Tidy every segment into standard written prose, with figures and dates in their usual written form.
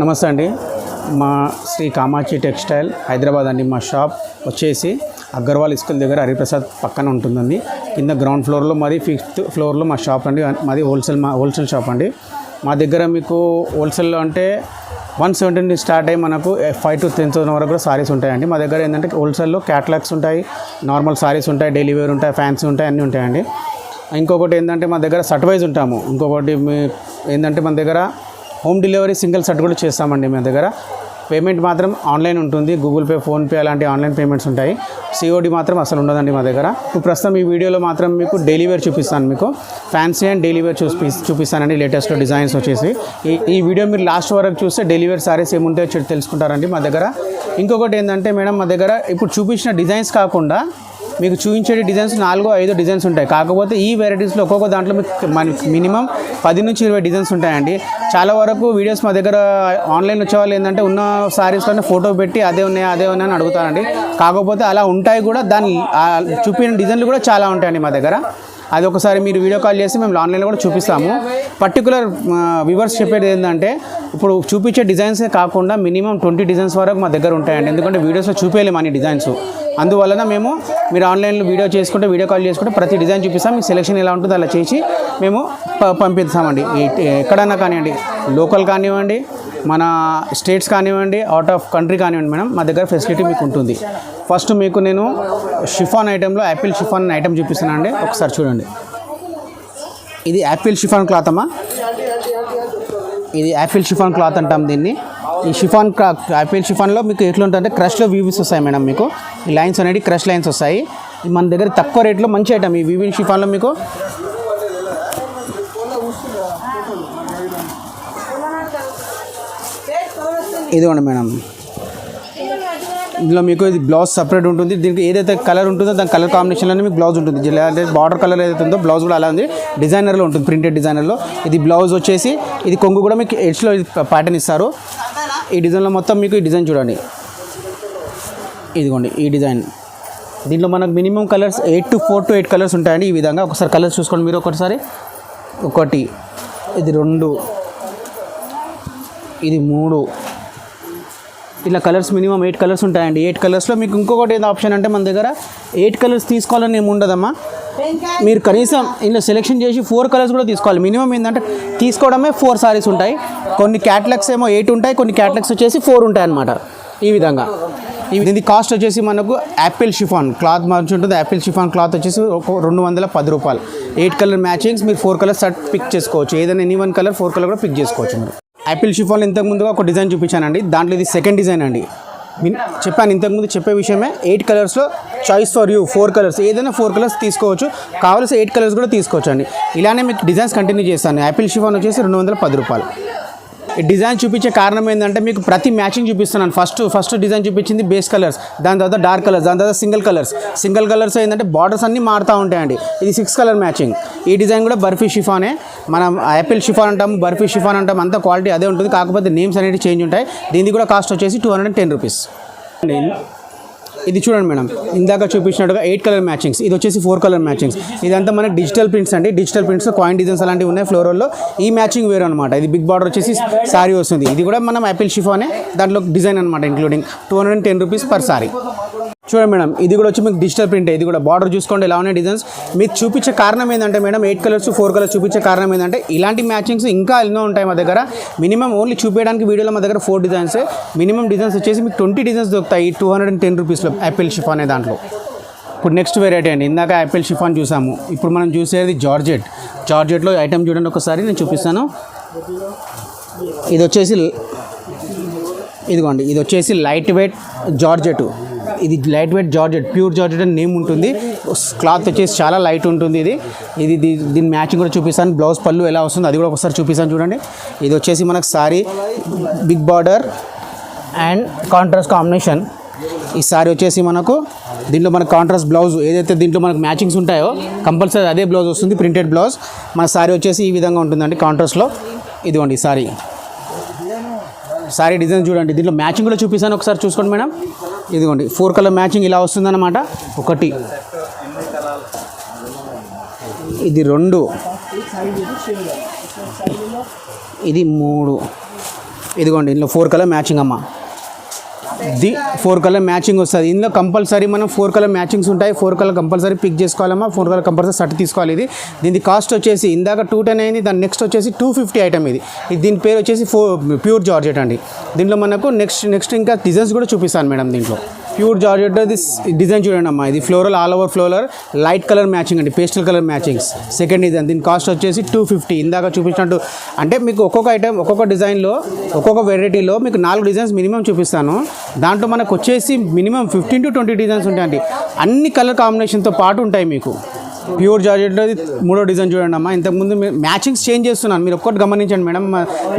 నమస్తే అండి. మా శ్రీ కామాక్షి టెక్స్టైల్ హైదరాబాద్ అండి. మా షాప్ వచ్చేసి అగర్వాల్ స్కూల్ దగ్గర హరిప్రసాద్ పక్కన ఉంటుందండి. కింద గ్రౌండ్ ఫ్లోర్లో, మాది 5th ఫ్లోర్లో మా షాప్ అండి. మాది హోల్సేల్ షాప్ అండి. మా దగ్గర మీకు హోల్సేల్లో అంటే 170 నుంచి స్టార్ట్ అయ్యి మనకు 5,000 to 10,000 వరకు కూడా సారీస్ ఉంటాయండి. మా దగ్గర ఏంటంటే హోల్సేల్లో క్యాటలాగ్స్ ఉంటాయి, నార్మల్ సారీస్ ఉంటాయి, డైలీ వేర్ ఉంటాయి, ఫ్యాన్సీ ఉంటాయి, అన్నీ ఉంటాయండి. ఇంకొకటి ఏంటంటే మా దగ్గర షర్ట్ వైజ్ ఉంటాము. ఇంకొకటి ఏంటంటే మన దగ్గర హోమ్ డెలివరీ సింగిల్ షర్ట్ కూడా చేస్తామండి. మా దగ్గర పేమెంట్ మాత్రం ఆన్లైన్ ఉంటుంది. గూగుల్ పే, ఫోన్పే అలాంటి ఆన్లైన్ పేమెంట్స్ ఉంటాయి. సిఓడి మాత్రం అసలు ఉండదండి మా దగ్గర. ఇప్పుడు ప్రస్తుతం ఈ వీడియోలో మాత్రం మీకు డైలీ వేర్ చూపిస్తాను. మీకు ఫ్యాన్సీ అండ్ డైలీ వేర్ చూపిస్తానండి. లేటెస్ట్ డిజైన్స్ వచ్చేసి ఈ వీడియో మీరు లాస్ట్ వరకు చూస్తే డైలీ వేర్ సారీస్ ఏముంటాయో తెలుసుకుంటారండి మా దగ్గర. ఇంకొకటి ఏంటంటే మేడం, మా దగ్గర ఇప్పుడు చూపించిన డిజైన్స్ కాకుండా మీకు చూపించే డిజైన్స్ 4-5 డిజైన్స్ ఉంటాయి. కాకపోతే ఈ వెరైటీస్లో ఒక్కొక్క దాంట్లో మీకు మినిమం 10 నుంచి 20 డిజైన్స్ ఉంటాయండి. చాలా వరకు వీడియోస్ మా దగ్గర ఆన్లైన్ వచ్చేవాళ్ళు ఏంటంటే ఉన్న సారీస్లోనే ఫోటో పెట్టి అదే ఉన్నాయి అని అడుగుతారండి. కాకపోతే అలా ఉంటాయి కూడా, దాని చూపిన డిజైన్లు కూడా చాలా ఉంటాయండి మా దగ్గర. అది ఒకసారి మీరు వీడియో కాల్ చేసి మేము ఆన్లైన్లో కూడా చూపిస్తాము. పర్టికులర్ వ్యూవర్స్ చెప్పేది ఏంటంటే, ఇప్పుడు చూపించే డిజైన్సే కాకుండా మినిమం 20 డిజైన్స్ వరకు మా దగ్గర ఉంటాయండి. ఎందుకంటే వీడియోస్లో చూపించలేము అన్ని డిజైన్స్. అందువలన మేము మీరు ఆన్లైన్లో వీడియో కాల్ చేసుకుంటే ప్రతి డిజైన్ చూపిస్తాం. మీకు సెలెక్షన్ ఎలా ఉంటుందో అలా చేసి మేము పంపిస్తామండి. ఎక్కడన్నా కానివ్వండి, లోకల్ కానివ్వండి, మన స్టేట్స్ కానివ్వండి, అవుట్ ఆఫ్ కంట్రీ కానివ్వండి మేడం, మా దగ్గర ఫెసిలిటీ మీకు ఉంటుంది. ఫస్ట్ మీకు నేను షిఫాన్ ఐటెంలో యాపిల్ షిఫాన్ ఐటెం చూపిస్తున్నానండి. ఒకసారి చూడండి. ఇది యాపిల్ షిఫాన్ క్లాత్ అమ్మా. ఇది యాపిల్ షిఫాన్ క్లాత్ అంటాం దీన్ని. ఈ షిఫాన్ యాపిల్ షిఫాన్లో మీకు ఎట్లా ఉంటుందంటే క్రష్లో వీవ్స్ వస్తాయి మేడం. మీకు ఈ లైన్స్ అనేది క్రష్ లైన్స్ వస్తాయి. మన దగ్గర తక్కువ రేట్లో మంచి ఐటమ్. ఈ వీవింగ్ షిఫాన్లో మీకు ఇదిగోండి మేడం. ఇందులో మీకు ఇది బ్లౌజ్ సపరేట్ ఉంటుంది. దీనికి ఏదైతే కలర్ ఉంటుందో దాని కలర్ కాంబినేషన్లోనే మీకు బ్లౌజ్ ఉంటుంది. అంటే బార్డర్ కలర్ ఏదైతే ఉందో బ్లౌజ్ కూడా అలా ఉంది. డిజైనర్లో ఉంటుంది, ప్రింటెడ్ డిజైనర్లో. ఇది బ్లౌజ్ వచ్చేసి, ఇది కొంగు కూడా మీకు ఎడ్జ్లో ప్యాటర్న్ ఇస్తారు. ఈ డిజైన్లో మొత్తం మీకు ఈ డిజైన్ చూడండి. ఇదిగోండి ఈ డిజైన్. దీంట్లో మనకు మినిమం కలర్స్ 4 to 8 కలర్స్ ఉంటాయండి. ఈ విధంగా ఒకసారి కలర్స్ చూసుకోండి మీరు. ఒకటి, ఇది 2, ఇది 3, ఇలా కలర్స్ మినిమం 8 కలర్స్ ఉంటాయండి. 8 కలర్స్లో మీకు ఇంకొకటి ఏదో ఆప్షన్ అంటే మన దగ్గర 8 కలర్స్ తీసుకోవాలని ఏమి ఉండదమ్మా. మీరు కనీసం ఇందులో సెలెక్షన్ చేసి 4 కలర్స్ కూడా తీసుకోవాలి. మినిమం ఏంటంటే తీసుకోవడమే 4 సారీస్ ఉంటాయి. కొన్ని క్యాటలాగ్స్ ఏమో 8 ఉంటాయి, కొన్ని క్యాటలాగ్స్ వచ్చేసి 4 ఉంటాయి అన్నమాట. ఈ విధంగా ఇది కాస్ట్ వచ్చేసి మనకు యాపిల్ షిఫాన్ క్లాత్ మంచి ఉంటుంది. యాపిల్ షిఫాన్ క్లాత్ వచ్చేసి 210 రూపాయలు. 8 కలర్ మ్యాచింగ్స్ మీరు 4 కలర్స్ షర్ట్ పిక్ చేసుకోవచ్చు. ఏదైనా ఎనీ 1 కలర్ 4 కలర్ కూడా పిక్ చేసుకోవచ్చు మీరు. యాపిల్ షిఫాన్ ఇంతకు ముందుగా ఒక డిజైన్ చూపించానండి. దాంట్లో ఇది సెకండ్ డిజైన్ అండి. చెప్పాను ఇంతకుముందు చెప్పే విషయమే. 8 కలర్స్లో చాయిస్ ఫర్ యూ 4 కలర్స్. ఏదైనా 4 కలర్స్ తీసుకోవచ్చు. కావాల్సి 8 కలర్స్ కూడా తీసుకోవచ్చు అండి. ఇలానే మీకు డిజైన్స్ కంటిన్యూ చేస్తాను. యాపిల్ షిఫాన్ వచ్చేసి 210 రూపాయలు. ఈ డిజైన్ చూపించే కారణం ఏంటంటే మీకు ప్రతి మ్యాచింగ్ చూపిస్తున్నాను. ఫస్ట్ డిజైన్ చూపించింది బేస్ కలర్స్, దాని తర్వాత డార్క్ కలర్స్, దాని తర్వాత సింగిల్ కలర్స్ ఏంటంటే బార్డర్స్ అన్నీ మారుతూ ఉంటాయండి. ఇది 6 కలర్ మ్యాచింగ్. ఈ డిజైన్ కూడా బర్ఫీ షిఫానే. మనం యాపిల్ షిఫాన్ అంటాము, బర్ఫీ షిఫాన్ అంటాం. అంతా క్వాలిటీ అదే ఉంటుంది. కాకపోతే నేమ్స్ అనేవి చేంజ్ ఉంటాయి. దీనికి కూడా కాస్ట్ వచ్చేసి 210 రూపీస్. ఇది చూడండి మేడం, ఇందాక చూపించినట్టుగా 8 కలర్ మ్యాచింగ్స్. ఇది వచ్చేసి 4 కలర్ మ్యాచింగ్స్. ఇదంతా మనకి డిజిటల్ ప్రింట్స్ అండి. డిజిటల్ ప్రింట్స్లో కాయిన్ డిజైన్స్ అలాంటివి ఉన్నాయి ఫ్లోరల్లో. ఈ మ్యాచింగ్ వేరు అనమాట. ఇది బిగ్ బార్డర్ వచ్చేసి సారీ వస్తుంది. ఇది కూడా మనం యాపిల్ షిఫానే, దాంట్లో డిజైన్ అనమాట ఇంక్లూడింగ్. 210 rupees per sorry. చూడండి మేడం, ఇది కూడా వచ్చి మీకు డిజిటల్ ప్రింట్. ఇది కూడా బార్డర్ చూసుకోండి ఎలా ఉన్నాయి డిజైన్స్. మీకు చూపించే కారణం ఏంటంటే మేడం, 8 కలర్స్ 4 కలర్స్ చూపించే కారణం ఏంటంటే ఇలాంటి మ్యాచింగ్స్ ఇంకా ఎన్నో ఉంటాయి మా దగ్గర. మినిమం ఓన్లీ చూపించడానికి వీడియోలో మా దగ్గర 4 డిజైన్స్. మినిమం డిజైన్స్ వచ్చేసి మీకు 20 డిజైన్స్ దొరుకుతాయి 210 రూపీస్లో యాపిల్ షిఫాన్ అనే దాంట్లో. ఇప్పుడు నెక్స్ట్ వెరైటీ అండి. ఇందాక యాపిల్ షిఫాన్ చూసాము. ఇప్పుడు మనం చూసేది జార్జెట్లో ఐటమ్ చూడండి ఒకసారి నేను చూపిస్తాను. ఇది వచ్చేసి లైట్ వెయిట్ జార్జెట్. ఇది light weight georgette, pure georgette అని నేమ్ ఉంటుంది. క్లాత్ వచ్చేసి చాలా లైట్ ఉంటుంది. దీని మ్యాచింగ్ కూడా చూపిస్తాను. బ్లౌజ్ పళ్ళు ఎలా వస్తుందో అది కూడా ఒకసారి చూపిస్తాను చూడండి. ఇది వచ్చేసి మనకు sari big border and contrast combination. ఈ సారీ వచ్చేసి మనకు దీంట్లో మనకు కాంట్రాస్ట్ బ్లౌజ్ ఏదైతే దీంట్లో మనకు మ్యాచింగ్స్ ఉంటాయో కంపల్సరీ అదే బ్లౌజ్ వస్తుంది, ప్రింటెడ్ బ్లౌజ్. మన సారీ వచ్చేసి ఈ విధంగా ఉంటుందండి కాంట్రాస్ట్లో. ఇదిగోండి సారీ డిజైన్ చూడండి. దీంట్లో మ్యాచింగ్ కూడా చూపిస్తాను ఒకసారి చూసుకోండి మేడం. ఇదిగోండి 4 కలర్ మ్యాచింగ్ ఇలా వస్తుందన్నమాట. 1, ఇది 2, ఇది 3, ఇదిగోండి ఇందులో 4 కలర్ మ్యాచింగ్ అమ్మ. 4 కలర్ మ్యాచింగ్ వస్తుంది. ఇందులో కంపల్సరీ మనం 4 కలర్ మ్యాచింగ్స్ ఉంటాయి. 4 కలర్ కంపల్సరీ పిక్ చేసుకోవాలమ్మా. 4 కలర్ కంపల్సరీ షర్ట్ తీసుకోవాలి. దీని కాస్ట్ వచ్చేసి ఇందాక 210 అయింది, దాని నెక్స్ట్ వచ్చేసి 250 ఐటమ్. ఇది దీని పేరు వచ్చేసి ప్యూర్ జార్జెట్ అండి. దీంట్లో మనకు నెక్స్ట్ ఇంకా డిజైన్స్ కూడా చూపిస్తాను మేడం. దీంట్లో ప్యూర్ జార్జెట్ డిజైన్ చూడండి అమ్మా. ఇది floral all over floral light colour matching అండి, pastel colour matchings. Second design దీని కాస్ట్ వచ్చేసి 250. ఇందాక చూపించినట్టు అంటే మీకు ఒక్కొక్క ఐటమ్ ఒక్కొక్క డిజైన్లో ఒక్కొక్క వెరైటీలో మీకు 4 డిజైన్స్ మినిమం చూపిస్తాను. దాంట్లో మనకు వచ్చేసి మినిమం 15 to 20 డిజైన్స్ ఉంటాయండి. అన్ని కలర్ కాంబినేషన్తో పాటు ఉంటాయి మీకు. ప్యూర్ జార్జెట్లో మూడో డిజైన్ చూడండి అమ్మా. ఇంతకుముందు మ్యాచింగ్స్ చేంజ్ చేస్తున్నాను, మీరు ఒక్కటి గమనించండి మేడం.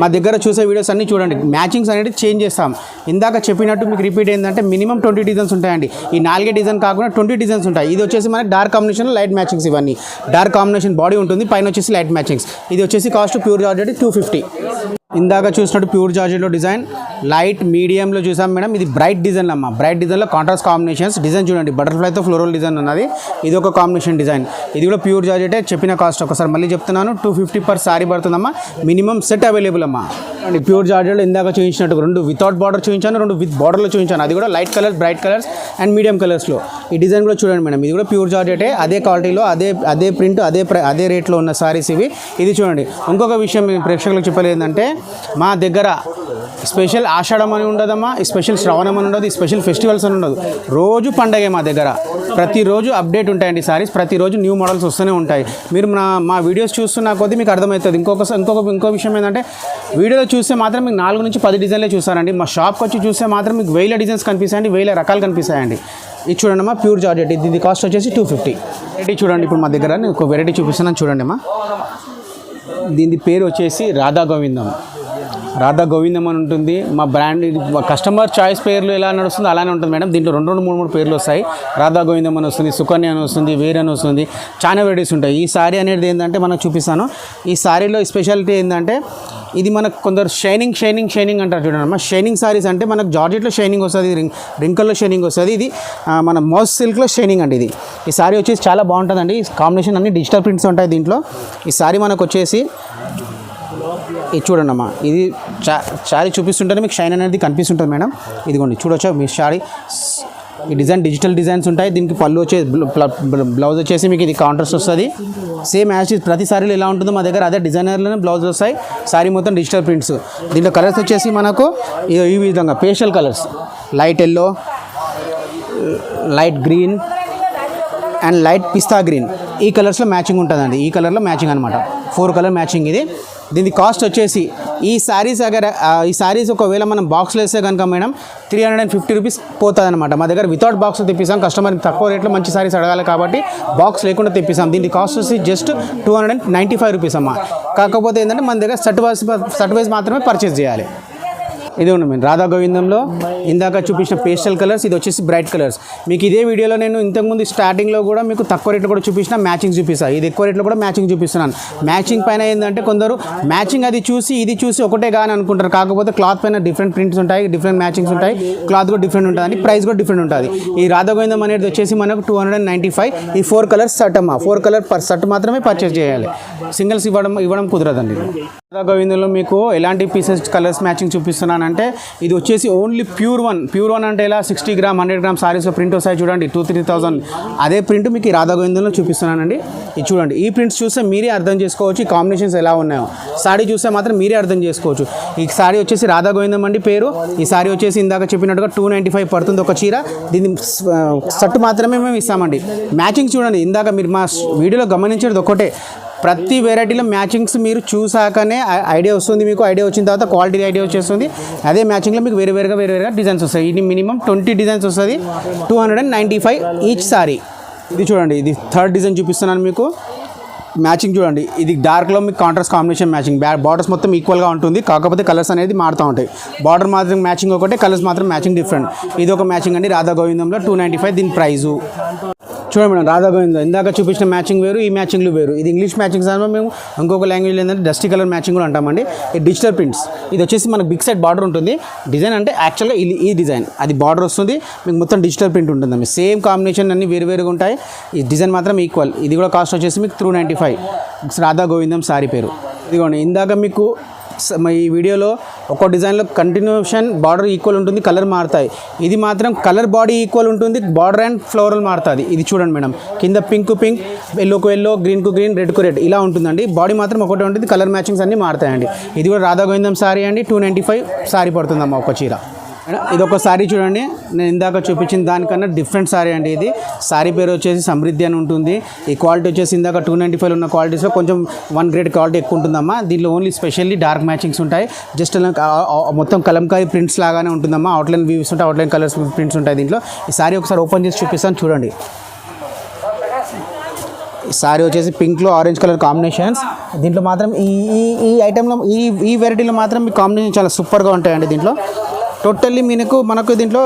మా దగ్గర చూసే వీడియోస్ అన్నీ చూడండి, మ్యాచింగ్స్ అనేది చేంజ్ చేస్తాం. ఇందాక చెప్పినట్టు మీకు రిపీట్ ఏంటంటే మినిమం 20 డిజైన్స్ ఉంటాయండి. ఈ 4 డిజైన్ కాకుండా 20 డిజైన్స్ ఉంటాయి. ఇది వచ్చేసి మనకి డార్క్ కాంబినేషన్ లైట్ మ్యాచింగ్స్. ఇవన్నీ డార్క్ కాంబినేషన్ బాడీ ఉంటుంది, పైన వచ్చేసి లైట్ మ్యాచింగ్స్. ఇది వచ్చేసి కాస్ట్ ప్యూర్ జార్జెట్ 250. ఇందాక చూసినట్టు ప్యూర్ జార్జెట్లో డిజైన్ లైట్ మీడియంలో చూసాం మేడం. ఇది బ్రైట్ డిజైన్ అమ్మ. బ్రైట్ డిజైన్లో కాంట్రాస్ట్ కాంబినేషన్స్. డిజైన్ చూడండి, బటర్ఫ్లైతో ఫ్లోరల్ డిజైన్ ఉన్నది. ఇది ఒక కాంబినేషన్ డిజైన్. ఇది కూడా ప్యూర్ జార్జెటే. చెప్పిన కాస్ట్ ఒకసారి మళ్ళీ చెప్తున్నాను, 250 పర్ సారీ పడుతుందమ్మా. మినిమం సెట్ అవైలబుల్ అమ్మా. అండ్ ప్యూర్ జార్జెట్లో ఇందాక చూపించినట్టు 2 వితౌట్ బార్డర్ చూపించాను, 2 విత్ బార్డర్లో చూపించాను. అది కూడా light colours, bright colours and medium కలర్స్లో. ఈ డిజైన్ కూడా చూడండి మేడం. ఇది కూడా ప్యూర్ జార్జెటే. అదే క్వాలిటీలో అదే ప్రింట్ అదే రేట్లో ఉన్న సారీస్ ఇవి. ఇది చూడండి. ఇంకొక విషయం ప్రేక్షకులకు చెప్పలేదు ఏంటంటే మా దగ్గర స్పెషల్ ఆషాఢం అని ఉండదమ్మా, స్పెషల్ శ్రవణం అని ఉండదు, స్పెషల్ ఫెస్టివల్స్ అని ఉండదు. రోజు పండగే మా దగ్గర. ప్రతిరోజు అప్డేట్ ఉంటాయండి సారీస్. ప్రతిరోజు న్యూ మోడల్స్ వస్తూనే ఉంటాయి. మీరు మా వీడియోస్ చూస్తున్న కొద్దీ మీకు అర్థమవుతుంది. ఇంకో విషయం ఏంటంటే వీడియోలో చూస్తే మాత్రం మీకు 4 నుంచి 10 డిజైన్లే చూస్తారండి. మా షాప్కి వచ్చి చూస్తే మాత్రం మీకు 1000 డిజైన్స్ కనిపిస్తాయండి, 1000 రకాలు కనిపిస్తాయండి. ఇది చూడండి అమ్మా, ప్యూర్ జార్జెట్. ఇది కాస్ట్ వచ్చేసి 250. వెరైటీ చూడండి. ఇప్పుడు మా దగ్గర నేను ఒక వెరైటీ చూపిస్తున్నాను చూడండి అమ్మా. దీని పేరు వచ్చేసి రాధా గోవిందం. రాధా గోవిందం అని ఉంటుంది. మా బ్రాండ్ కస్టమర్ చాయిస్ పేర్లు ఎలా నడుస్తుందో అలానే ఉంటుంది మేడం. దీంట్లో 2-3 పేర్లు వస్తాయి. రాధా గోవిందం అని వస్తుంది, సుకన్య అని వస్తుంది, వేర్ అని వస్తుంది. చాలా వెరైటీస్ ఉంటాయి. ఈ సారీ అనేది ఏంటంటే మనకు చూపిస్తాను. ఈ సారీలో స్పెషాలిటీ ఏంటంటే ఇది మనకు కొందరు షైనింగ్ అంటారు చూడండి అమ్మా. షైనింగ్ సారీస్ అంటే మనకు జార్జెట్లో షైనింగ్ వస్తుంది, రింకల్లో షైనింగ్ వస్తుంది. ఇది మన మోస్ సిల్క్లో షైనింగ్ అండి. ఈ సారీ వచ్చేసి చాలా బాగుంటుందండి. కాంబినేషన్ అన్ని డిజిటల్ ప్రింట్స్ ఉంటాయి దీంట్లో. ఈ సారీ మనకు వచ్చేసి ఇది చూడండి అమ్మా. ఇది శారీ చూపిస్తుంటే మీకు షైన్ అనేది కనిపిస్తుంటుంది మేడం. ఇదిగోండి చూడొచ్చా మీ శారీ. ఈ డిజిటల్ డిజైన్స్ ఉంటాయి. దీనికి పళ్ళు వచ్చే బ్లౌజ్ వచ్చేసి మీకు ఇది కాంట్రాస్ట్ వస్తుంది. సేమ్ యాజ్ ప్రతి సారీలో ఎలా ఉంటుందో మా దగ్గర అదే డిజైనర్లోనే బ్లౌజ్ వస్తాయి. సారీ మొత్తం డిజిటల్ ప్రింట్స్. దీంట్లో కలర్స్ వచ్చేసి మనకు ఈ విధంగా pastel colours, light yellow, light green and light pista green. ఈ కలర్స్లో మ్యాచింగ్ ఉంటుందండి. ఈ కలర్లో మ్యాచింగ్ అనమాట. 4 కలర్ మ్యాచింగ్ ఇది. దీని కాస్ట్ వచ్చేసి ఈ శారీస్ ఒకవేళ మనం బాక్స్లో వేస్తే కనుక మేడం 350 రూపీస్ పోతుంది అనమాట. మా దగ్గర వితౌట్ బాక్స్ తెప్పిస్తాం. కస్టమర్కి తక్కువ రేట్లో మంచి శారీస్ అడగాలి కాబట్టి బాక్స్ లేకుండా తెప్పిస్తాం. దీని కాస్ట్ వచ్చి జస్ట్ 295 రూపీస్ అమ్మా. కాకపోతే ఏంటంటే మన దగ్గర షర్ట్ వైజ్ మాత్రమే పర్చేస్ చేయాలి. ఇది ఉంది మేము రాధా గోవిందంలో ఇందాక చూపించిన పేస్టల్ కలర్స్. ఇది వచ్చేసి బ్రైట్ కలర్స్. మీకు ఇదే వీడియోలో నేను ఇంతకుముందు స్టార్టింగ్లో కూడా మీకు తక్కువ రేట్లో కూడా చూపించిన మ్యాచింగ్ చూపిస్తాను. ఇది ఎక్కువ రేట్లో కూడా మ్యాచింగ్ చూపిస్తున్నాను. మ్యాచింగ్ పైన ఏంటంటే కొందరు మ్యాచింగ్ అది చూసి ఇది చూసి ఒకటే కానీ అనుకుంటారు. కాకపోతే క్లాత్ పైన డిఫరెంట్ ప్రింట్స్ ఉంటాయి, డిఫరెంట్ మ్యాచింగ్స్ ఉంటాయి, క్లాత్ కూడా డిఫరెంట్ ఉంటుంది, ప్రైస్ కూడా డిఫరెంట్ ఉంటుంది. ఈ రాధా గోవిందం అనేది వచ్చేసి మనకు 295. ఈ 4 కలర్స్ షర్ట్ అమ్మా. 4 కలర్ పర్ షర్ట్ మాత్రమే పర్చేస్ చేయాలి. సింగిల్స్ ఇవ్వడం కుదరదండి. రాధా గోవిందంలో మీకు ఎలాంటి పీసెస్ కలర్స్ మ్యాచింగ్ చూపిస్తున్నానంటే ఇది వచ్చేసి ఓన్లీ ప్యూర్ వన్ అంటే ఇలా 60 గ్రామ్ 100 గ్రామ్ సారీస్లో ప్రింట్ వస్తాయి చూడండి. 2,000-3,000 అదే ప్రింట్ మీకు ఈ రాధా గోవిందంలో చూపిస్తున్నానండి. ఇది చూడండి. ఈ ప్రింట్స్ చూస్తే మీరే అర్థం చేసుకోవచ్చు ఈ కాంబినేషన్స్ ఎలా ఉన్నాయో. సారీ చూస్తే మాత్రం మీరే అర్థం చేసుకోవచ్చు. ఈ సారీ వచ్చేసి రాధా గోవిందం అండి పేరు. ఈ సారీ వచ్చేసి ఇందాక చెప్పినట్టుగా 295 పడుతుంది ఒక చీర. దీన్ని షర్ట్ మాత్రమే మేము ఇస్తామండి. మ్యాచింగ్ చూడండి. ఇందాక మీరు మా వీడియోలో గమనించేది ఒకటే, ప్రతి వెరైటీలో మ్యాచింగ్స్ మీరు చూసాకనే ఐడియా వస్తుంది. మీకు ఐడియా వచ్చిన తర్వాత క్వాలిటీ ఐడియా వచ్చేస్తుంది. అదే మ్యాచింగ్లో మీకు వేరువేరుగా డిజైన్స్ వస్తాయి. ఇది మినిమం 20 డిజైన్స్ వస్తుంది. 295 ఈచ్ సారీ. ఇది చూడండి. ఇది 3rd డిజైన్ చూపిస్తున్నాను మీకు. మ్యాచింగ్ చూడండి. ఇది డార్క్లో మీకు కాంట్రాస్ట్ కాంబినేషన్ మ్యాచింగ్. బార్డర్స్ మొత్తం ఈక్వల్గా ఉంటుంది. కాకపోతే కలర్స్ అనేది మారుతూ ఉంటాయి. బార్డర్ మాత్రం మ్యాచింగ్ ఒకటే, కలర్స్ మాత్రం మ్యాచింగ్ డిఫరెంట్. ఇది ఒక మ్యాచింగ్ అండి రాధా గోవిందంలో 295. దీని ప్రైజు చూడండి మేడం. రాధా గోవిందం ఇందాక చూపించిన మ్యాచింగ్ వేరు, ఈ మ్యాచింగ్లు వేరు. ఇది ఇంగ్లీష్ మ్యాచింగ్స్ అంటే మేము ఇంకొక లాంగ్వేజ్ ఏంటంటే డస్టీ కలర్ మ్యాచింగ్ కూడా అంటామండి. ఈ డిజిటల్ ప్రింట్స్. ఇది వచ్చేసి మనకు బిగ్ సైడ్ బార్డర్ ఉంటుంది. డిజైన్ అంటే యాక్చువల్గా ఈ డిజైన్ అది బార్డర్ వస్తుంది. మీకు మొత్తం డిజిటల్ ప్రింట్ ఉంటుంది. సేమ్ కాంబినేషన్ అన్ని వేరువేరుగా ఉంటాయి. ఈ డిజైన్ మాత్రం ఈక్వల్. ఇది కూడా కాస్ట్ వచ్చేసి మీకు 295. రాధా గోవిందం సారీ పేరు. ఇదిగోండి. ఇందాక మీకు ఈ వీడియోలో ఒక్కో డిజైన్లో కంటిన్యూషన్ బార్డర్ ఈక్వల్ ఉంటుంది, కలర్ మారుతాయి. ఇది మాత్రం కలర్ బాడీ ఈక్వల్ ఉంటుంది, బార్డర్ అండ్ ఫ్లోరల్ మారుతుంది. ఇది చూడండి మేడం, కింద పింక్ ఎల్లోకు ఎల్లో, గ్రీన్కు గ్రీన్, రెడ్కు రెడ్ ఇలా ఉంటుందండి. బాడీ మాత్రం ఒకటే ఉంటుంది, కలర్ మ్యాచింగ్స్ అన్నీ మారుతాయండి. ఇది కూడా రాధా గోవిందం సారీ అండి, 295 సారీ పడుతుందమ్మా ఒక చీర. ఇది ఒక సారీ చూడండి, నేను ఇందాక చూపించిన దానికన్నా డిఫరెంట్ సారీ అండి. ఇది సారీ పేరు వచ్చేసి సమృద్ధి అని ఉంటుంది. ఈ క్వాలిటీ వచ్చేసి ఇందాక 295 ఉన్న క్వాలిటీస్లో కొంచెం 1 గ్రేడ్ క్వాలిటీ ఎక్కువ ఉంటుందమ్మా. దీనిలో ఓన్లీ స్పెషల్లీ డార్క్ మ్యాచింగ్స్ ఉంటాయి. జస్ట్ మొత్తం కలంకారీ ప్రింట్స్ లాగానే ఉంటుందమ్మా. అవుట్లైన్ వ్యూస్ ఉంటాయి, అవుట్లైన్ కలర్స్ ప్రింట్స్ ఉంటాయి దీంట్లో. ఈ సారీ ఒకసారి ఓపెన్ చేసి చూపిస్తాను చూడండి. ఈ సారీ వచ్చేసి పింక్లో ఆరెంజ్ కలర్ కాంబినేషన్స్. దీంట్లో మాత్రం ఈ ఐటెంలో ఈ వెరైటీలో మాత్రం మీ కాంబినేషన్ చాలా సూపర్గా ఉంటాయండి. దీంట్లో టోటల్లీ మనకు దీంట్లో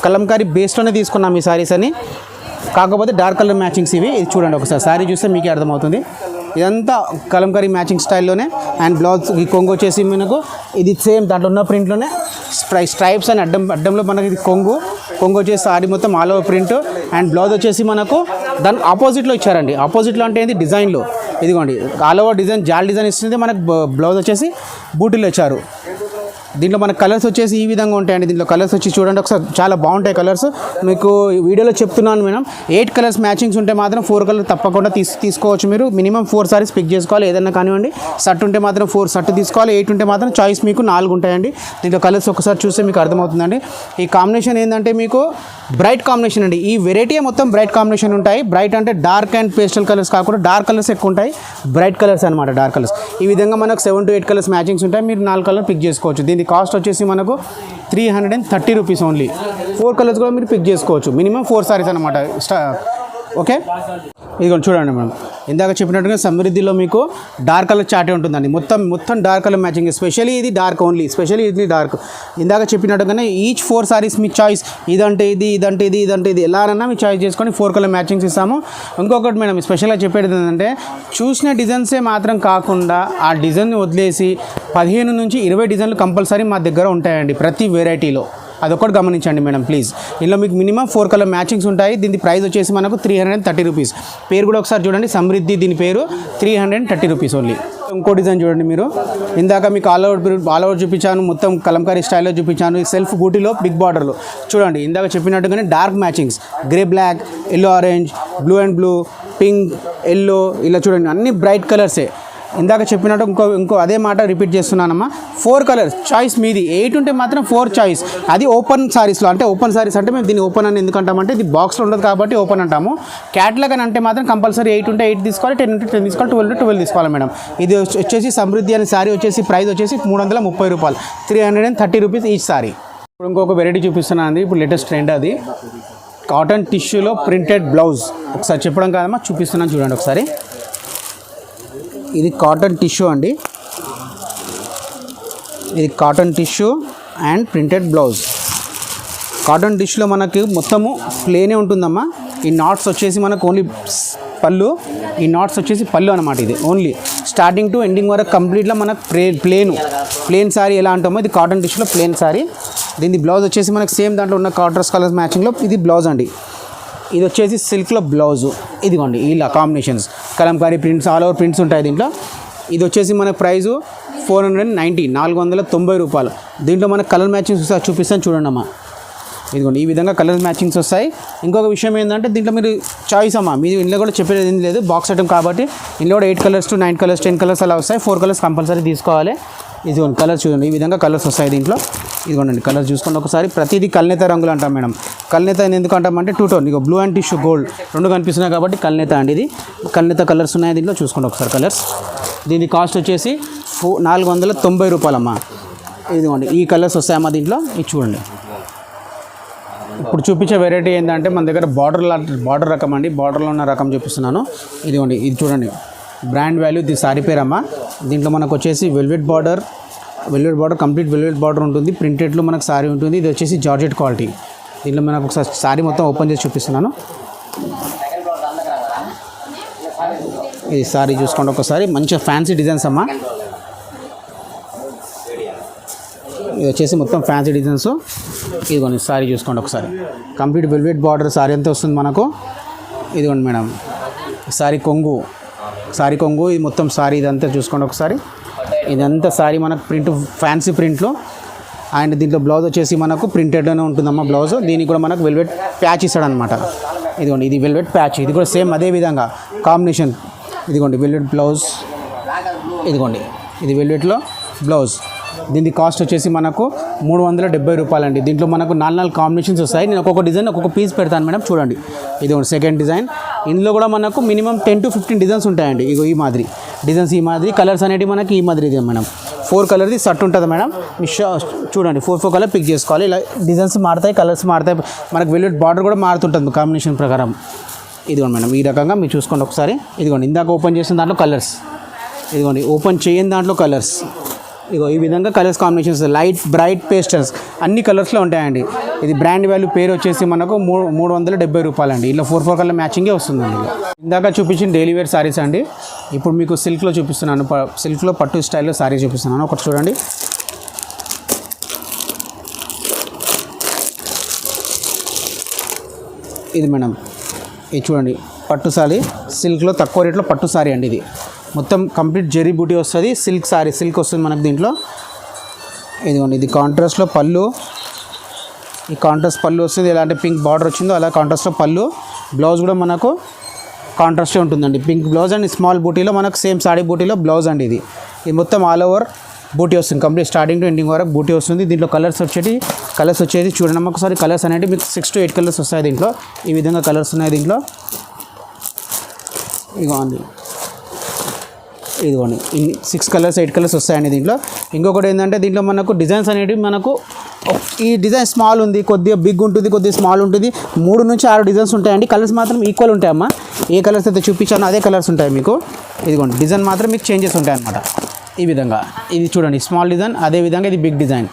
కలంకారీ బేస్లోనే తీసుకున్నాం ఈ సారీస్ అని, కాకపోతే డార్క్ కలర్ మ్యాచింగ్స్ ఇవి. ఇది చూడండి ఒకసారి, సారీ చూస్తే మీకే అర్థమవుతుంది. ఇదంతా కలంకారీ మ్యాచింగ్ స్టైల్లోనే. అండ్ బ్లౌజ్ ఈ కొంగు వచ్చేసి మనకు ఇది సేమ్ దాంట్లో ఉన్న ప్రింట్లోనే స్ట్రైప్స్ అని అడ్డంలో మనకి ఇది కొంగు వచ్చేసి సారీ మొత్తం all over print. And blouse వచ్చేసి మనకు దాని ఆపోజిట్లో ఇచ్చారండి. ఆపోజిట్లో అంటే ఏంది డిజైన్లో, ఇదిగోండి ఆల్ ఓవర్ డిజైన్ జాల్ డిజైన్ ఇస్తుంది. మనకు బ్లౌజ్ వచ్చేసి బూటీలో ఇచ్చారు. దీంట్లో మన కలర్స్ వచ్చేసి ఈ విధంగా ఉంటాయండి. దీంట్లో కలర్స్ వచ్చి చూడండి ఒకసారి, చాలా బాగుంటాయి కలర్స్. మీకు వీడియోలో చెప్తున్నాను మేడం, 8 కలర్స్ మ్యాచింగ్స్ ఉంటే మాత్రం 4 కలర్ తప్పకుండా తీసుకోవచ్చు. మీరు మినిమం 4 సారీస్ పిక్ చేసుకోవాలి. ఏదన్నా కానివ్వండి, షర్ట్ ఉంటే మాత్రం 4 షర్ట్ తీసుకోవాలి. 8 ఉంటే మాత్రం చాయిస్ మీకు 4 ఉంటాయండి. దీంట్లో కలర్స్ ఒకసారి చూస్తే మీకు అర్థమవుతుందండి. ఈ కాంబినేషన్ ఏంటంటే మీకు బ్రైట్ కాంబినేషన్ అండి. ఈ వెరైటీ మొత్తం బ్రైట్ కాంబినేషన్ ఉంటాయి. బ్రైట్ అంటే డార్క్ అండ్ పేస్టల్ కలర్స్ కాకుండా డార్క్ కలర్స్ ఎక్కువ ఉంటాయి. బ్రైట్ కలర్స్ అనమాట, డార్క్ కలర్స్. ఈ విధంగా మనకు 7 to 8 కలర్స్ మ్యాచింగ్స్ ఉంటాయి. మీరు 4 కలర్ పిక్ చేసుకోవచ్చు. దీని కాస్ట్ వచ్చేసి మనకు 330 రూపీస్ ఓన్లీ. 4 కలర్స్ కూడా మీరు పిక్ చేసుకోవచ్చు. మినిమం 4 సారీస్ అనమాట. ఓకే, ఇదిగోండి చూడండి మేడం, ఇందాక చెప్పినట్టుగా సమృద్ధిలో మీకు డార్క్ కలర్ చాటే ఉంటుందండి. మొత్తం డార్క్ కలర్ మ్యాచింగ్. స్పెషల్లీ ఇది డార్క్ ఓన్లీ, స్పెషల్లీ ఇది డార్క్. ఇందాక చెప్పినట్టుగానే ఈచ్ 4 సారీస్ మీ చాయిస్, ఇదంటే ఇది ఎలానన్నా మీ చాయిస్ చేసుకొని 4 కలర్ మ్యాచింగ్స్ ఇస్తాము. ఇంకొకటి మేడం స్పెషల్గా చెప్పేది ఏంటంటే, చూసిన డిజైన్సే మాత్రం కాకుండా ఆ డిజైన్ వదిలేసి 15 నుంచి 20 డిజైన్లు కంపల్సరీ మా దగ్గర ఉంటాయండి ప్రతి వెరైటీలో. అదొకటి గమనించండి మేడం ప్లీజ్. ఇందులో మీకు మినిమం 4 కలర్ మ్యాచింగ్స్ ఉంటాయి. దీని ప్రైస్ వచ్చేసి మనకు 330 రూపీస్. పేరు కూడా ఒకసారి చూడండి, సమృద్ధి. దీని పేరు 330 రూపీస్ ఓన్లీ. ఇంకో డిజైన్ చూడండి మీరు, ఇందాక మీకు ఆల్ ఓవర్ చూపించాను, మొత్తం కలంకారీ స్టైల్లో చూపించాను. సెల్ఫ్ బూటీలో బిగ్ బార్డర్లో చూడండి. ఇందాక చెప్పినట్టుగానే dark matchings, grey black, yellow orange, blue and blue, pink, yellow, ఇలా చూడండి అన్ని బ్రైట్ కలర్సే. ఇందాక చెప్పినట్టు ఇంకో అదే మాట రిపీట్ చేస్తున్నానమ్మా. 4 కలర్స్ చాయిస్ మీది. 8 ఉంటే మాత్రం 4 చాయిస్. అది ఓపెన్ సారీస్లో. అంటే ఓపెన్ సారీస్ అంటే మేము దీన్ని ఓపెన్ అని ఎందుకు అంటామంటే, ఇది బాక్స్లో ఉండదు కాబట్టి ఓపెన్ అంటాము. క్యాట్లాగ్ అని అంటే మాత్రం కంపల్సరీ 8 ఉంటే 8 తీసుకోవాలి, 10 ఉంటే 10 తీసుకోవాలి, 12 ఉంటే 12 తీసుకోవాలి మేడం. ఇది వచ్చేసి సమృద్ధి అనే సారీ వచ్చేసి ప్రైస్ వచ్చేసి 330 రూపాయలు. 330 రూపీస్ ఈచ్ సారీ. ఇప్పుడు ఇంకొక వెరైటీ చూపిస్తున్నాను. ఇప్పుడు లేటెస్ట్ ట్రెండ్ అది కాటన్ టిష్యూలో ప్రింటెడ్ బ్లౌజ్. ఒకసారి చెప్పడం కాదమ్మా, చూపిస్తున్నాను చూడండి ఒకసారి. ఇది కాటన్ టిష్యూ అండి. ఇది cotton tissue and printed blouse. Cotton టిష్యూలో మనకి మొత్తము ప్లేనే ఉంటుందమ్మా. ఈ నాట్స్ వచ్చేసి మనకు ఓన్లీ పళ్ళు. ఈ నాట్స్ వచ్చేసి పళ్ళు అనమాట. ఇది ఓన్లీ స్టార్టింగ్ టు ఎండింగ్ వరకు కంప్లీట్గా మనకు ప్లేన్ సారీ ఎలా అంటామో ఇది కాటన్ టిష్యూలో ప్లేన్ సారీ. దీని బ్లౌజ్ వచ్చేసి మనకు సేమ్ దాంట్లో ఉన్న కాంట్రాస్ట్ కలర్స్ మ్యాచింగ్లో ఇది బ్లౌజ్ అండి. ఇది వచ్చేసి సిల్క్లో బ్లౌజు. ఇదిగోండి ఇలా combinations, Kalamkari prints, all over prints ఉంటాయి దీంట్లో. ఇది వచ్చేసి మన ప్రైజు 490 రూపాయలు. దీంట్లో మనకు కలర్ మ్యాచింగ్స్ చూపిస్తాను చూడండి అమ్మా. ఇదిగోండి ఈ విధంగా కలర్ మ్యాచింగ్స్ వస్తాయి. ఇంకొక విషయం ఏంటంటే దీంట్లో మీరు చాయిస్ అమ్మా, మీరు ఇంట్లో కూడా చెప్పేది ఏం లేదు, బాక్స్ ఐటమ్ కాబట్టి ఇంట్లో కూడా 8 కలర్స్ to 9 కలర్స్ 10 కలర్స్ అలా వస్తాయి. 4 కలర్స్ కంపల్సరీ తీసుకోవాలి. ఇదిగోండి కలర్స్ చూడండి, ఈ విధంగా కలర్స్ వస్తాయి దీంట్లో. ఇదిగోండి కలర్స్ చూసుకోండి ఒకసారి. ప్రతిదీ కల్నేత రంగులు అంటాం మేడం. కల్నేత ఎందుకు అంటామంటే 2 టోన్, ఇక బ్లూ అండ్ టిష్యూ గోల్డ్ 2 కనిపిస్తున్నాయి కాబట్టి కల్నేత అండి. ఇది కల్నేత కలర్స్ ఉన్నాయి దీంట్లో, చూసుకోండి ఒకసారి కలర్స్. దీని కాస్ట్ వచ్చేసి 490 రూపాయలమ్మా. ఇదిగోండి ఈ కలర్స్ వస్తాయమ్మా దీంట్లో. ఇది చూడండి. ఇప్పుడు చూపించే వెరైటీ ఏంటంటే మన దగ్గర బార్డర్ రకం అండి. బార్డర్లో ఉన్న రకం చూపిస్తున్నాను. ఇదిగోండి ఇది చూడండి, బ్రాండ్ వాల్యూ ఇది సారీ పేరమ్మా. దీంట్లో మనకు వచ్చేసి velvet border complete velvet border ఉంటుంది. ప్రింటెడ్లో మనకు సారీ ఉంటుంది. ఇది వచ్చేసి జార్జెట్ క్వాలిటీ. దీంట్లో మనకు ఒకసారి సారీ మొత్తం ఓపెన్ చేసి చూపిస్తున్నాను. ఇది సారీ చూసుకోండి ఒకసారి, మంచిగా ఫ్యాన్సీ డిజైన్స్ అమ్మా. ఇది వచ్చేసి మొత్తం ఫ్యాన్సీ డిజైన్స్. ఇదిగోండి సారీ చూసుకోండి ఒకసారి, కంప్లీట్ వెల్వెట్ బార్డర్ సారీ ఎంత వస్తుంది మనకు. ఇదిగోండి మేడం సారీ కొంగు ఇది మొత్తం సారీ ఇదంతా చూసుకోండి ఒకసారి. ఇదంతా సారీ మనకు ప్రింట్ ఫ్యాన్సీ ప్రింట్లో. అండ్ దీంట్లో బ్లౌజ్ వచ్చేసి మనకు ప్రింటెడ్లోనే ఉంటుందమ్మా బ్లౌజ్. దీనికి కూడా మనకు వెల్వెట్ ప్యాచ్ ఇస్తాడనమాట. ఇదిగోండి ఇది వెల్వెట్ ప్యాచ్, ఇది కూడా సేమ్ అదే విధంగా కాంబినేషన్. ఇదిగోండి వెల్వెట్ బ్లౌజ్, ఇదిగోండి ఇది వెల్వెట్లో బ్లౌజ్. దీని కాస్ట్ వచ్చేసి మనకు 370 రూపాయలండి. దీంట్లో మనకు 4 కాంబినేషన్స్ వస్తాయి. నేను ఒక్కొక్క డిజైన్ ఒక్కొక్క పీస్ పెడతాను మేడం. చూడండి ఇది సెకండ్ డిజైన్. ఇందులో కూడా మనకు మినిమం 10 to 15 డిజైన్స్ ఉంటాయండి. ఇగో ఈ మాదిరి డిజైన్స్, ఈ మాదిరి కలర్స్ అనేవి మనకి ఈ మాదిరి ఇదే మేడం. 4 కలర్ది షర్ట్ ఉంటుంది మేడం. మీ చూడండి 4 కలర్ పిక్ చేసుకోవాలి. ఇలా డిజైన్స్ మారుతాయి, కలర్స్ మారుతాయి. మనకు వెల్వెట్ బార్డర్ కూడా మారుతుంటుంది కాంబినేషన్ ప్రకారం. ఇదిగోండి మేడం ఈ రకంగా మీరు చూసుకోండి ఒకసారి. ఇదిగోండి ఇందాక ఓపెన్ చేసిన దాంట్లో కలర్స్, ఇదిగోండి ఓపెన్ చేయని దాంట్లో కలర్స్. ఇగో ఈ విధంగా colours combinations, light bright pastels అన్ని కలర్స్లో ఉంటాయండి. ఇది బ్రాండ్ వాల్యూ పేరు వచ్చేసి మనకు 370 రూపాయలండి. ఇలా 4 కలర్ మ్యాచింగే వస్తుందండి. ఇందాక చూపించిన డైలీ వేర్ సారీస్ అండి. ఇప్పుడు మీకు సిల్క్లో చూపిస్తున్నాను, సిల్క్లో పట్టు స్టైల్లో సారీ చూపిస్తున్నాను. ఒకటి చూడండి. ఇది మేడం ఇది చూడండి పట్టు సారీ, సిల్క్లో తక్కువ రేట్లో పట్టు సారీ అండి. ఇది మొత్తం కంప్లీట్ జెరీ బూటీ వస్తుంది, సిల్క్ సారీ సిల్క్ వస్తుంది మనకు దీంట్లో. ఇదిగోండి ఇది కాంట్రాస్ట్లో పళ్ళు, ఈ కాంట్రాస్ట్ పళ్ళు వస్తుంది. ఎలాంటి పింక్ బార్డర్ వచ్చిందో అలా కాంట్రాస్ట్లో పళ్ళు. బ్లౌజ్ కూడా మనకు కాంట్రాస్టే ఉంటుందండి, పింక్ బ్లౌజ్ అండ్ స్మాల్ బూటీలో మనకు సేమ్ సారీ బూటీలో బ్లౌజ్ అండి. ఇది మొత్తం ఆల్ ఓవర్ బూటీ వస్తుంది, కంప్లీట్ స్టార్టింగ్ టు ఎండింగ్ వరకు బూటీ వస్తుంది. దీంట్లో కలర్స్ వచ్చేది చూడండి ఒకసారి. కలర్స్ అనేవి మీకు 6 to 8 కలర్స్ వస్తాయి దీంట్లో. ఈ విధంగా కలర్స్ ఉన్నాయి దీంట్లో. ఇదిగోండి 6 కలర్స్ 8 కలర్స్ వస్తాయండి దీంట్లో. ఇంకొకటి ఏంటంటే దీంట్లో మనకు డిజైన్స్ అనేవి మనకు ఈ డిజైన్ స్మాల్ ఉంది, కొద్దిగా బిగ్ ఉంటుంది, కొద్దిగా స్మాల్ ఉంటుంది. 3 నుంచి 6 డిజైన్స్ ఉంటాయండి. కలర్స్ మాత్రం ఈక్వల్ ఉంటాయమ్మా. ఏ కలర్స్ అయితే చూపించానో అదే కలర్స్ ఉంటాయి మీకు. ఇదిగోండి డిజైన్ మాత్రం మీకు చేంజెస్ ఉంటాయి అన్నమాట. ఈ విధంగా ఇది చూడండి స్మాల్ డిజైన్, అదే విధంగా ఇది బిగ్ డిజైన్.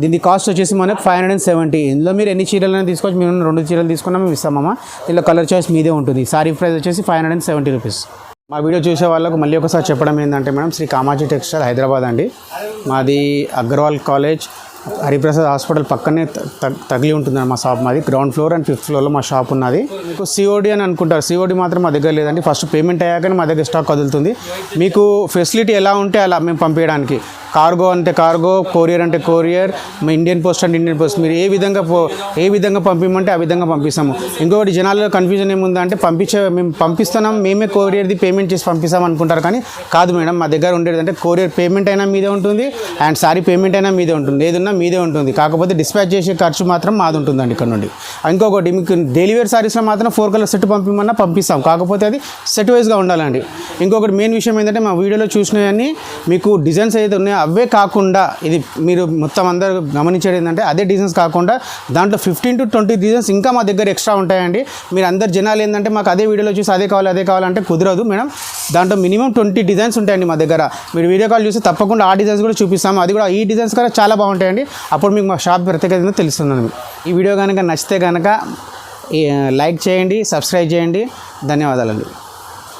దీని కాస్ట్ వచ్చేసి మనకు 570. ఇందులో మీరు ఎన్ని చీరలైనా తీసుకోవచ్చు. మేము 2 చీరలు తీసుకున్నా మేము ఇస్తామమ్మా. దీనిలో కలర్ చాయిస్ మీదే ఉంటుంది. సారీ ప్రైస్ వచ్చేసి 570 రూపీస్. మా వీడియో చూసే వాళ్ళకు మళ్ళీ ఒకసారి చెప్పడం ఏంటంటే మేడం, శ్రీ కామాక్షి టెక్స్టైల్ హైదరాబాద్ అండి. మాది అగర్వాల్ కాలేజ్ హరిప్రసాద్ హాస్పిటల్ పక్కనే తగిలి ఉంటుందండి మా షాప్. మాది గ్రౌండ్ ఫ్లోర్ అండ్ 5th ఫ్లోర్లో మా షాప్ ఉన్నది. మీకు సిఓడి అని అనుకుంటారు, సిఓడి మాత్రం మా దగ్గర లేదండి. ఫస్ట్ పేమెంట్ అయ్యాకనే మా దగ్గర స్టాక్ కదులుతుంది. మీకు ఫెసిలిటీ ఎలా ఉంటే అలా మేము పంపించడానికి. కార్గో అంటే కార్గో, కొరియర్ అంటే కొరియర్, ఇండియన్ పోస్ట్ అంటే ఇండియన్ పోస్ట్. మీరు ఏ విధంగా పంపించమంటే ఆ విధంగా పంపిస్తాము. ఇంకొకటి జనాల్లో కన్ఫ్యూజన్ ఏముందంటే మేము పంపిస్తున్నాం, మేమే కొరియర్ది పేమెంట్ చేసి పంపిస్తాం అనుకుంటారు. కానీ కాదు మేడం, మా దగ్గర ఉండేది అంటే కొరియర్ పేమెంట్ అయినా మీదే ఉంటుంది అండ్ సారీ పేమెంట్ అయినా మీదే ఉంటుంది, ఏదన్నా మీదే ఉంటుంది. కాకపోతే డిస్పాచ్ చేసే ఖర్చు మాత్రం మాది ఉంటుందండి ఇక్కడ నుండి. ఇంకొకటి మీకు డైలీ వేర్ సారీస్లో మాత్రం 4 కలర్ సెట్ పంపిమన్నా పంపిస్తాం, కాకపోతే అది సెట్ వైజ్గా ఉండాలండి. ఇంకొకటి మెయిన్ విషయం ఏంటంటే మా వీడియోలో చూసినవన్నీ మీకు డిజైన్స్ ఏదైతే ఉన్నాయో అవే కాకుండా, ఇది మీరు మొత్తం అందరూ గమనించేది ఏంటంటే అదే డిజైన్స్ కాకుండా దాంట్లో 15 to 20 డిజైన్స్ ఇంకా మా దగ్గర ఎక్స్ట్రా ఉంటాయండి. మీరు అందరు జనాలు ఏంటంటే మాకు అదే వీడియోలో చూసి అదే కావాలంటే కుదరదు మేడం. దాంట్లో మినిమం 20 డిజైన్స్ ఉంటాయండి మా దగ్గర. మీరు వీడియో కాల్ చూసి తప్పకుండా ఆ డిజైన్స్ కూడా చూపిస్తాము. అది కూడా ఈ డిజైన్స్ కూడా చాలా బాగుంటాయండి. అప్పుడు మీకు మా షాప్ ప్రత్యేకత తెలుస్తుందండి. ఈ వీడియో కనుక నచ్చితే కనుక లైక్ చేయండి, సబ్స్క్రైబ్ చేయండి. ధన్యవాదాలండి.